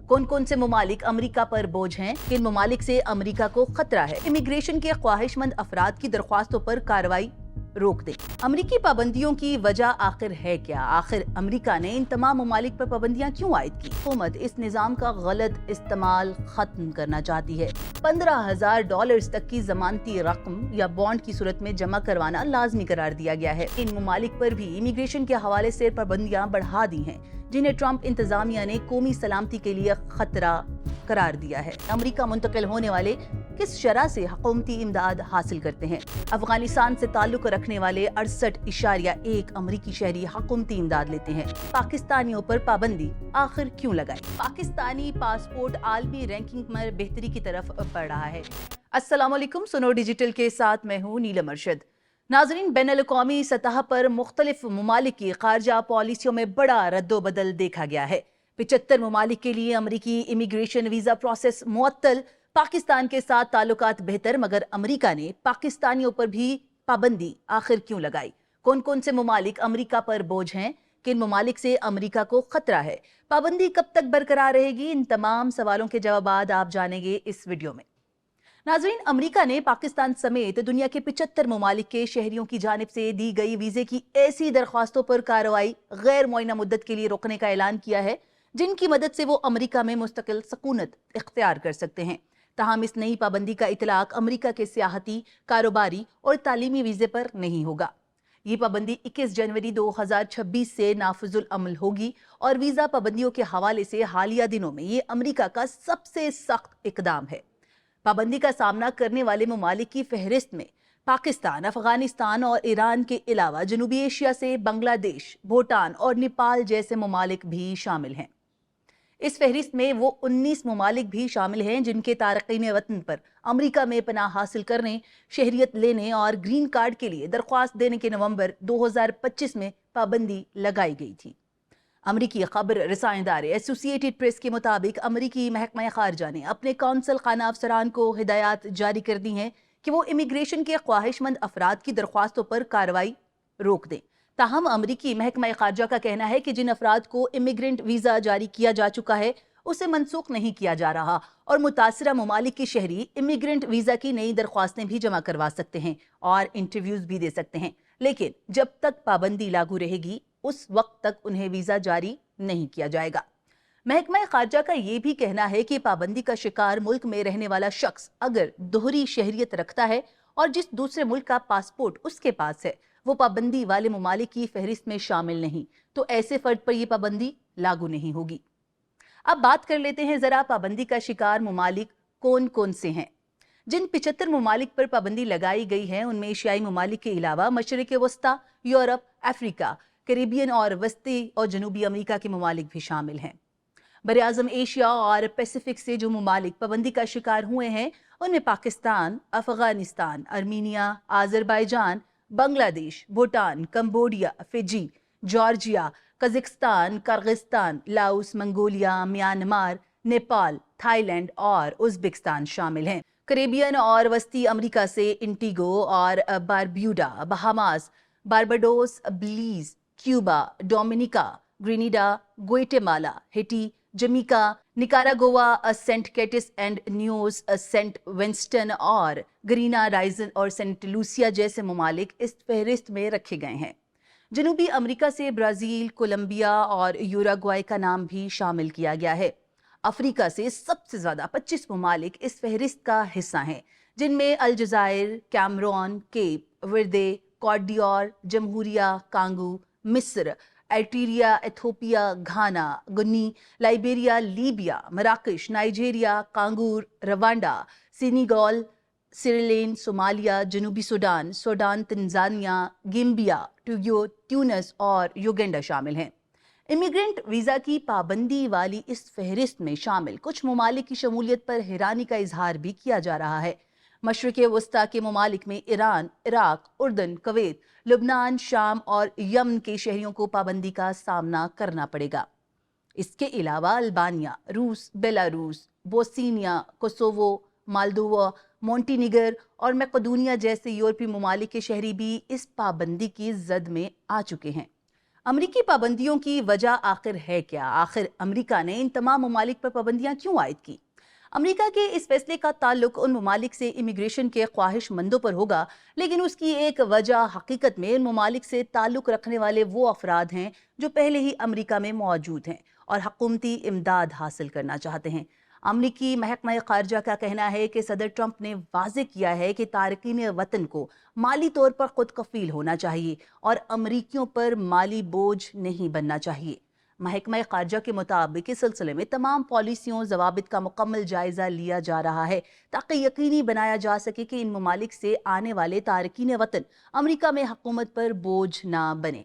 कौन कौन से ममालिक अमेरिका पर बोझ हैं, किन ममालिक से अमेरिका को खतरा है। इमिग्रेशन के ख्वाहिशमंद अफराद की दरख्वास्तों पर कार्रवाई रोक दें। अमरीकी पाबंदियों की वजह आखिर है क्या? आखिर अमेरिका ने इन तमाम ममालिक पर पाबंदियां क्यों आयद की? हुकूमत इस निजाम का गलत इस्तेमाल खत्म करना चाहती है। $15,000 तक की जमानती रकम या बॉन्ड की सूरत में जमा करवाना लाजमी करार दिया गया है। इन ममालिक पर भी इमिग्रेशन के हवाले से पाबंदियां बढ़ा दी हैं, जिन्हें ट्रंप इंतजामिया ने कौमी सलामती के लिए खतरा करार दिया है। अमेरिका मुंतकिल होने वाले किस शरह से हुकूमती इमदाद हासिल करते हैं? अफगानिस्तान से ताल्लुक रखने वाले 68.1 अमरीकी शहरी हुकूमती इमदाद लेते हैं। पाकिस्तानियों पर पाबंदी आखिर क्यों लगाई? पाकिस्तानी पासपोर्ट आलमी रैंकिंग में बेहतरी की तरफ बढ़ रहा है। अस्सलाम वालेकुम, सुनो डिजिटल के साथ मैं हूँ नीलम अरशद। नाजरीन, बैनुल-अक़वामी सतह पर मुख्तलिफ ममालिक की खारजा पॉलिसियों में बड़ा रद्दोबदल देखा गया है। 75 ममालिक के लिए अमरीकी इमिग्रेशन वीजा प्रोसेस मुअत्तल, पाकिस्तान के साथ ताल्लुकात बेहतर, मगर अमेरिका ने पाकिस्तानियों पर भी पाबंदी आखिर क्यों लगाई? कौन कौन से ममालिक अमेरिका पर बोझ हैं, किन ममालिक से अमेरिका को खतरा है? पाबंदी कब तक बरकरार रहेगी? इन तमाम सवालों के जवाब आप जानेंगे इस वीडियो में। नाज़रीन, अमेरिका ने पाकिस्तान समेत दुनिया के 75 ममालिक के शहरियों की जानिब से दी गई वीजे की ऐसी दरख्वास्तों पर कार्रवाई गैर मुअय्यना मुद्दत के लिए रोकने का ऐलान किया है, जिनकी मदद से वो अमेरिका में मुस्तकिल सकूनत इख्तियार कर सकते हैं। ताहम इस नई पाबंदी का इतलाक अमेरिका के सियाहती, कारोबारी और तालीमी वीजे पर नहीं होगा। ये पाबंदी 21 जनवरी 2026 से नाफिजुल अमल होगी और वीजा पाबंदियों के हवाले से हालिया दिनों में ये अमेरिका का सबसे सख्त इकदाम है। पाबंदी का सामना करने वाले ममालिक की फहरिस्त में पाकिस्तान, अफगानिस्तान और ईरान के अलावा जनूबी एशिया से बांग्लादेश, भूटान और नेपाल जैसे ममालिक भी शामिल हैं। इस फहरिस्त में वो 19 ममालिक भी शामिल हैं जिनके तारकीन वतन पर अमेरिका में पनाह हासिल करने, शहरियत लेने और ग्रीन कार्ड के लिए दरख्वास्त देने के नवंबर 2025 में पाबंदी लगाई गई थी। अमरीकी खबर रसां इदारे एसोसिएटेड प्रेस के मुताबिक अमरीकी महकमा खारजा ने अपने कौंसल खाना अफसरान को हिदायत जारी कर दी हैं कि वो इमिग्रेशन के ख्वाहिशमंद अफराद की दरख्वास्तों पर कार्रवाई रोक दें। ताहम अमरीकी महकमा खारजा का कहना है कि जिन अफराद को इमिग्रेंट वीजा जारी किया जा चुका है उसे मनसूख नहीं किया जा रहा और मुतासिरा ममालिक के शहरी इमिग्रेंट वीजा की नई दरख्वास्तें भी जमा करवा सकते हैं और इंटरव्यूज भी दे सकते हैं, लेकिन जब तक पाबंदी लागू रहेगी उस वक्त तक उन्हें वीजा जारी नहीं किया जाएगा। महकमा खारजा का ये भी कहना है कि पाबंदी का शिकार मुल्क में रहने वाला शख्स अगर दोहरी शहरियत रखता है और जिस दूसरे मुल्क का पासपोर्ट उसके पास है वो पाबंदी वाले ममालिक की फहरिस्त में शामिल नहीं, तो ऐसे फर्द पर यह पाबंदी लागू नहीं होगी। अब बात कर लेते हैं जरा पाबंदी का शिकार ममालिक कौन कौन से हैं। जिन 75 ममालिक पर पाबंदी लगाई गई है उनमें एशियाई ममालिक के अलावा मशरिक वस्ता, यूरोप, अफ्रीका, कैरिबियन और वस्ती और जनूबी अमेरिका के ममालिक भी शामिल हैं। बरआज़म एशिया और पैसिफिक से जो ममालिक पाबंदी का शिकार हुए हैं उनमें Pakistan, Afghanistan, Armenia, Azerbaijan, Bangladesh, Bhutan, Cambodia, Fiji, Georgia, Kazakhstan, Kyrgyzstan, Laos, Mongolia, Myanmar, Nepal, Thailand और उज़्बेकिस्तान शामिल हैं। कैरिबियन और वस्ती अमेरिका से इंटीगो और Barbuda, Bahamas, Barbados, Belize, Cuba, Dominica, Grenada, Guatemala, Haiti, Jamaica, Nicaragua, saint Kitts and Nevis, saint Vincent और Grenadines और saint Lucia जैसे ममालिक इस फहरिस्त में रखे गए हैं। जनूबी अमेरिका से ब्राजील, कोलंबिया और यूरुग्वाय का नाम भी शामिल किया गया है। अफ्रीका से सबसे ज्यादा 25 ममालिक इस फहरिस्त का हिस्सा हैं, जिनमें अलजायर, Cameroon, Cape Verde, Cote d'Ivoire, जमहूरिया कांगो, मिस्र, Eritrea, Ethiopia, Ghana, Guinea, Liberia, Libya, मराकश, नाइजीरिया, कांगूर, रवांडा, सेनेगल, सिरिलेन, सोमालिया, जनूबी सूडान, तंजानिया, गिम्बिया, टोगो, ट्यूनिस और युगांडा शामिल हैं। इमिग्रेंट वीजा की पाबंदी वाली इस फहरिस्त में शामिल कुछ ममालिक की शमूलियत पर हैरानी का इजहार भी किया जा रहा है। मशरिक वस्ता के ममालिक में ईरान, इराक, उर्दन, कुवैत, लुबनान, शाम और यमन के शहरियों को पाबंदी का सामना करना पड़ेगा। इसके अलावा अल्बानिया, रूस, बेलारूस, बोस्निया, कोसोवो, मालदोवा, मोंटीनिगर और मैकेडोनिया जैसे यूरोपीय ममालिक के शहरी भी इस पाबंदी की जद में आ चुके हैं। अमरीकी पाबंदियों की वजह आखिर है क्या? आखिर अमरीका ने इन तमाम ममालिक पर पाबंदियां क्यों आयद की? अमरीका के इस फैसले का ताल्लुक उन ममालिक से इमिग्रेशन के ख्वाहिशमंदों पर होगा, लेकिन उसकी एक वजह हकीकत में इन ममालिक से ताल्लुक रखने वाले वो अफराद हैं जो पहले ही अमरीका में मौजूद हैं और हकूमती इमदाद हासिल करना चाहते हैं। अमरीकी महकमा खारजा का कहना है कि सदर ट्रंप ने वाजे किया है कि तारकीन वतन को माली तौर पर खुद कफील होना चाहिए और अमरीकियों पर माली बोझ नहीं बनना चाहिए। महकमा खारजा के मुताबिक इस सिलसिले में तमाम पॉलिसियों जवाबित का मुकम्मल जायजा लिया जा रहा है ताकि यकीनी बनाया जा सके कि इन ममालिक से आने वाले तारकीन वतन अमरीका में हुकूमत पर बोझ ना बने।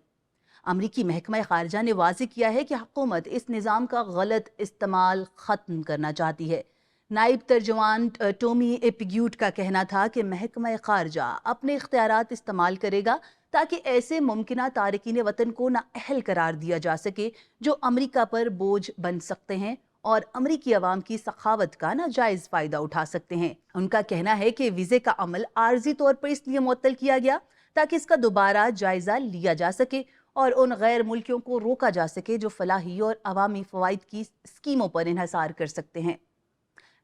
अमरीकी महकमा खारजा ने वाज़ेह किया है कि हुकूमत इस निज़ाम का गलत इस्तेमाल ख़त्म करना चाहती है। नायब तर्जुमान टोमी एपिग्यूट का कहना था कि महकमा खारजा अपने इख्तियारात इस्तेमाल करेगा ताकि ऐसे मुमकिना तारकीन वतन को नाअहल करार दिया जा सके जो अमरीका पर बोझ बन सकते हैं और अमरीकी अवाम की सखावत का नाजायज फायदा उठा सकते हैं। उनका कहना है कि वीज़े का अमल आर्जी तौर पर इसलिए मुअत्तल किया गया ताकि इसका दोबारा जायजा लिया जा सके और उन गैर मुल्कियों को रोका जा सके जो फलाही और अवामी फ़वाइद की स्कीमों पर इन्हसार कर सकते हैं।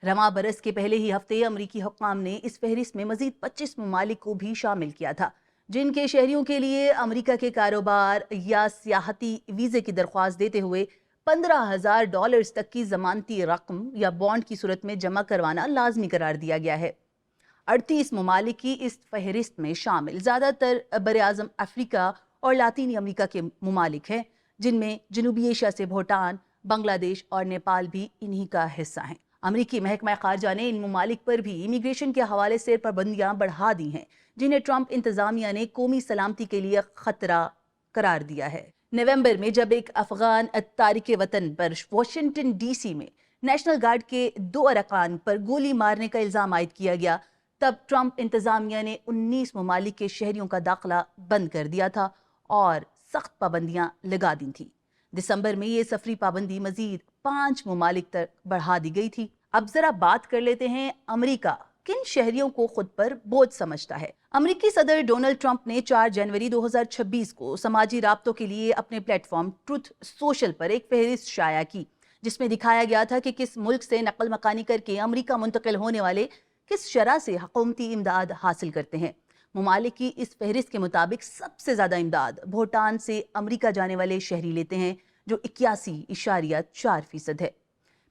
रमा बरस के पहले ही हफ्ते अमरीकी हुक्काम ने इस फहरिस्त में मजीद 25 ममालिक को भी शामिल किया था जिनके शहरियों के लिए अमरीका के कारोबार या सियाहती वीज़े की दरख्वास्त देते हुए $15,000 तक की जमानती रकम या बॉन्ड की सूरत में जमा करवाना लाजमी करार दिया गया है। 38 ममालिक की इस फहरिस्त में शामिल ज़्यादातर बर-ए-आज़म अफ्रीका और लातीनी अमरीका के ममालिक हैं, जिनमें जनूबी एशिया से भूटान, बांग्लादेश और नेपाल भी इन्हीं का हिस्सा हैं। अमरीकी महकमा खारजा ने इन ममालिक पर भी इमिग्रेशन के हवाले से पाबंदियां बढ़ा दी हैं जिन्हें ट्रंप इंतजामिया ने कौमी सलामती के लिए खतरा करार दिया है। नवंबर में जब एक अफगान तारिक वतन पर वाशिंगटन डीसी में नेशनल गार्ड के 2 अरकान पर गोली मारने का इल्जाम आयद किया गया, तब ट्रंप इंतजामिया ने 19 ममालिक के शहरियों का दाखिला बंद कर दिया था और सख्त पाबंदियां लगा दी थी। दिसंबर में ये सफरी पाबंदी मजीद 5 ममालिक तक बढ़ा दी गई थी। अब जरा बात कर लेते हैं अमेरिका किन शहरियों को खुद पर बोझ समझता है। अमेरिकी सदर डोनाल्ड ट्रंप ने 4 जनवरी 2026 को समाजी राब्तों के लिए अपने प्लेटफॉर्म ट्रुथ सोशल पर एक फहरिस्त शाया की जिसमें दिखाया गया था कि किस मुल्क से नकल मकानी करके अमेरिका मुंतकिल होने वाले किस शरह से हुकूमती इमदाद हासिल करते हैं। ममालिक की इस फहरिस्त के मुताबिक सबसे ज्यादा इमदाद भूटान से अमेरिका जाने वाले शहरी लेते हैं जो 81.4% है।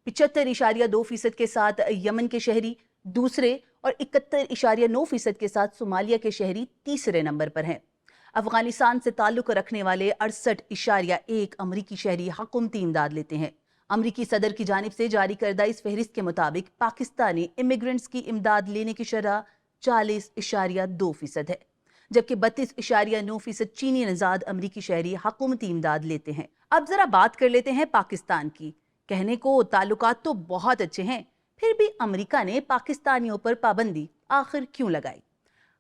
75.2% के साथ यमन के शहरी दूसरे और 71.9% के साथ सोमालिया के शहरी तीसरे नंबर पर हैं। अफगानिस्तान से ताल्लुक रखने वाले 68.1 अमरीकी शहरी हुकूमती इमदाद लेते हैं। अमरीकी सदर की जानिब से जारी करदा इस फहरिस्त के मुताबिक पाकिस्तानी इमिग्रेंट्स की इमदाद लेने की शरह 40.2% है, जबकि 32.9% चीनी नजाद अमरीकी शहरी हुकूमती इमदाद लेते हैं। अब जरा बात कर लेते हैं पाकिस्तान की। कहने को ताल्लुकात तो बहुत अच्छे हैं, फिर भी अमेरिका ने पाकिस्तानियों पर पाबंदी आखिर क्यों लगाई?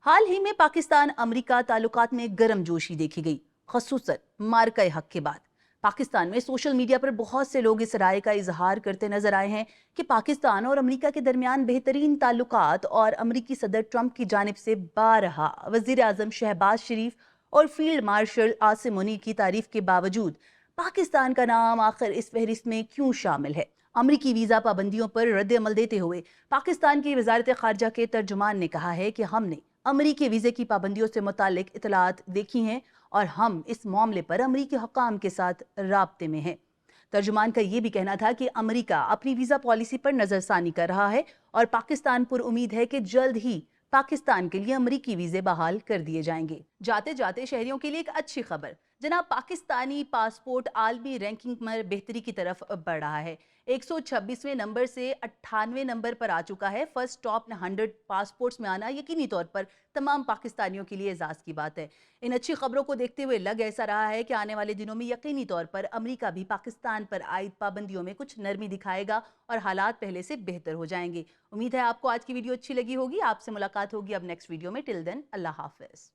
हाल ही में पाकिस्तान अमेरिका ताल्लुकात में गर्मजोशी देखी गई, खसूसन मार्का हक के बाद। पाकिस्तान में सोशल मीडिया पर बहुत से लोग इस राय का इजहार करते नजर आए हैं कि पाकिस्तान और अमेरिका के दरमियान बेहतरीन ताल्लुकात और अमेरिकी सदर ट्रंप की जानिब से बारहा वजीर आजम शहबाज शरीफ और फील्ड मार्शल आसिम मुनीर की तारीफ के बावजूद पाकिस्तान का नाम आखिर इस फहरिस्त में क्यों शामिल है? अमरीकी वीजा पाबंदियों पर रद्द अमल देते हुए पाकिस्तान की वजारत खारजा के तर्जुमान ने कहा है कि हमने अमरीकी वीजे की पाबंदियों से मुतालिक इतलात देखी हैं और हम इस मामले पर अमरीकी हुक्काम के साथ राब्ते में हैं। तर्जुमान का ये भी कहना था कि अमरीका अपनी वीजा पॉलिसी पर नजरसानी कर रहा है और पाकिस्तान पर उम्मीद है कि जल्द ही पाकिस्तान के लिए अमरीकी वीजे बहाल कर दिए जाएंगे। जाते जाते शहरियों के लिए एक अच्छी खबर, जनाब, पाकिस्तानी पासपोर्ट आलमी रैंकिंग में बेहतरी की तरफ बढ़ रहा है। 126वें नंबर से 98वें नंबर पर आ चुका है। फर्स्ट टॉप 100 पासपोर्ट्स में आना यकीनी तौर पर तमाम पाकिस्तानियों के लिए एजाज की बात है। इन अच्छी खबरों को देखते हुए लग ऐसा रहा है कि आने वाले दिनों में यकीनी तौर पर अमेरिका भी पाकिस्तान पर आयद पाबंदियों में कुछ नरमी दिखाएगा और हालात पहले से बेहतर हो जाएंगे। उम्मीद है आपको आज की वीडियो अच्छी लगी होगी। आपसे मुलाकात होगी अब नेक्स्ट वीडियो में। टिल देन, अल्लाह हाफिज।